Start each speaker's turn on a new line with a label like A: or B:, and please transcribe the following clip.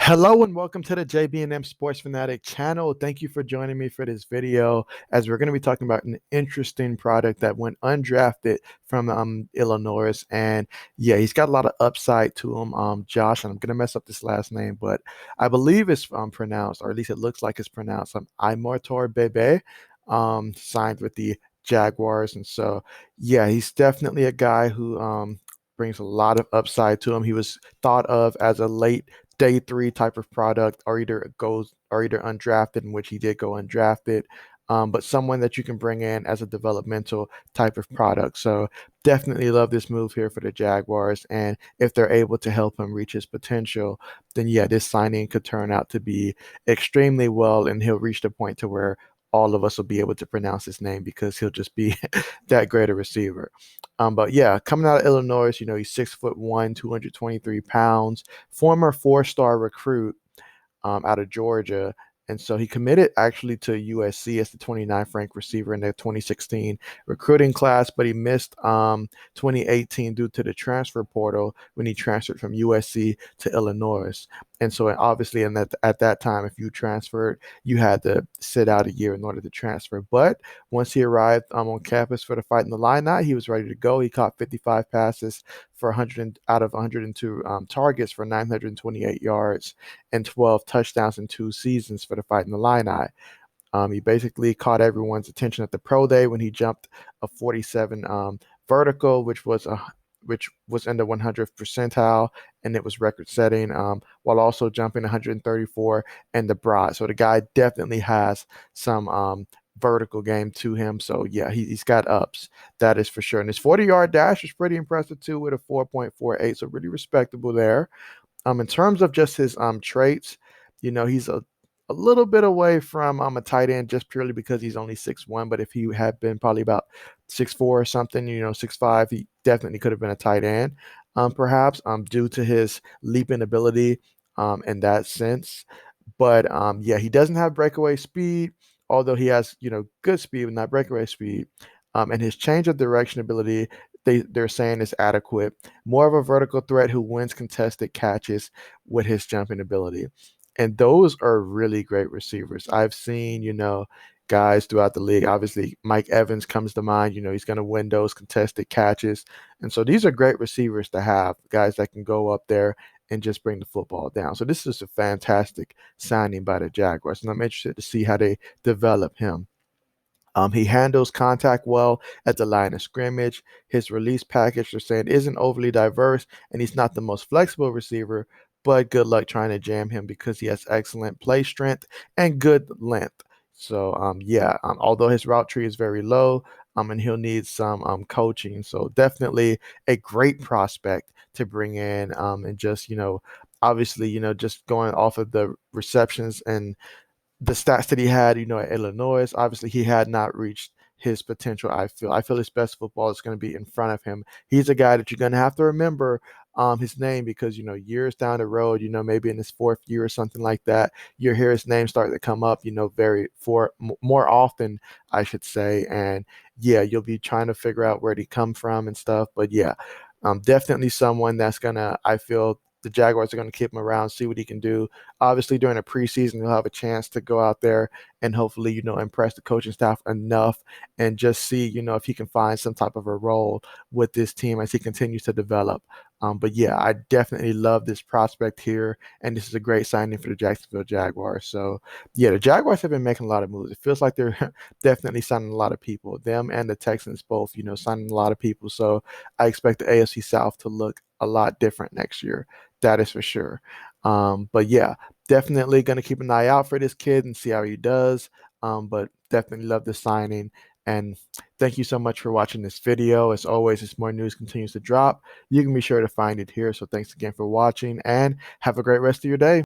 A: Hello and welcome to the JB&M Sports Fanatic channel. Thank you for joining me for this video as we're going to be talking about an interesting product that went undrafted from Illinois. And yeah, he's got a lot of upside to him. Josh, and I'm going to mess up this last name, but I believe it's pronounced, or at least it looks like it's pronounced, Imatorbhebbe, signed with the Jaguars. And so, yeah, he's definitely a guy who brings a lot of upside to him. He was thought of as a late day three type of product, or either undrafted, in which he did go undrafted, but someone that you can bring in as a developmental type of product. So definitely love this move here for the Jaguars, and if they're able to help him reach his potential, then yeah, this signing could turn out to be extremely well, and he'll reach the point to where all of us will be able to pronounce his name because he'll just be that great a receiver. But yeah, coming out of Illinois, he's 6'1", 223 pounds, former four-star recruit out of Georgia. And so he committed actually to USC as the 29th ranked receiver in their 2016 recruiting class, but he missed 2018 due to the transfer portal when he transferred from USC to Illinois. And so obviously at that time, if you transferred, you had to sit out a year in order to transfer. But once he arrived on campus for the Fight in the Illini, he was ready to go. He caught 55 passes for 100 out of 102 targets for 928 yards and 12 touchdowns in 2 seasons for the Fight in the Illini. He basically caught everyone's attention at the pro day when he jumped a 47 vertical, which was in the 100th percentile, and it was record setting, while also jumping 134 in the broad. So the guy definitely has some vertical game to him. So yeah, he's got ups, that is for sure. And his 40-yard dash is pretty impressive too, with a 4.48, so really respectable there. In terms of just his traits, he's a little bit away from a tight end just purely because he's only 6'1", but if he had been probably about 6'4" or something, 6'5", he definitely could have been a tight end, perhaps, due to his leaping ability in that sense. But yeah, he doesn't have breakaway speed, although he has, good speed, but not breakaway speed. And his change of direction ability, they're saying, is adequate. More of a vertical threat who wins contested catches with his jumping ability. And those are really great receivers. I've seen, guys throughout the league. Obviously, Mike Evans comes to mind. He's going to win those contested catches. And so these are great receivers to have, guys that can go up there and just bring the football down. So this is a fantastic signing by the Jaguars, and I'm interested to see how they develop him. He handles contact well at the line of scrimmage. His release package, they're saying, isn't overly diverse, and he's not the most flexible receiver, but good luck trying to jam him because he has excellent play strength and good length. So, yeah, although his route tree is very low, and he'll need some coaching. So definitely a great prospect to bring in, and just, obviously, just going off of the receptions and the stats that he had, at Illinois, obviously he had not reached his potential. I feel his best football is going to be in front of him. He's a guy that you're going to have to remember his name because years down the road, maybe in his fourth year or something like that, you'll hear his name start to come up, more often, I should say. And yeah, you'll be trying to figure out where he come from and stuff. But yeah, definitely someone that's gonna, I feel, the Jaguars are going to keep him around, see what he can do. Obviously, during the preseason, he'll have a chance to go out there and hopefully, impress the coaching staff enough and just see, if he can find some type of a role with this team as he continues to develop. But yeah, I definitely love this prospect here, and this is a great signing for the Jacksonville Jaguars. So yeah, the Jaguars have been making a lot of moves. It feels like they're definitely signing a lot of people. Them and the Texans both, signing a lot of people. So I expect the AFC South to look a lot different next year. That is for sure. But yeah, definitely going to keep an eye out for this kid and see how he does. But definitely love the signing. And thank you so much for watching this video. As always, as more news continues to drop, you can be sure to find it here. So thanks again for watching and have a great rest of your day.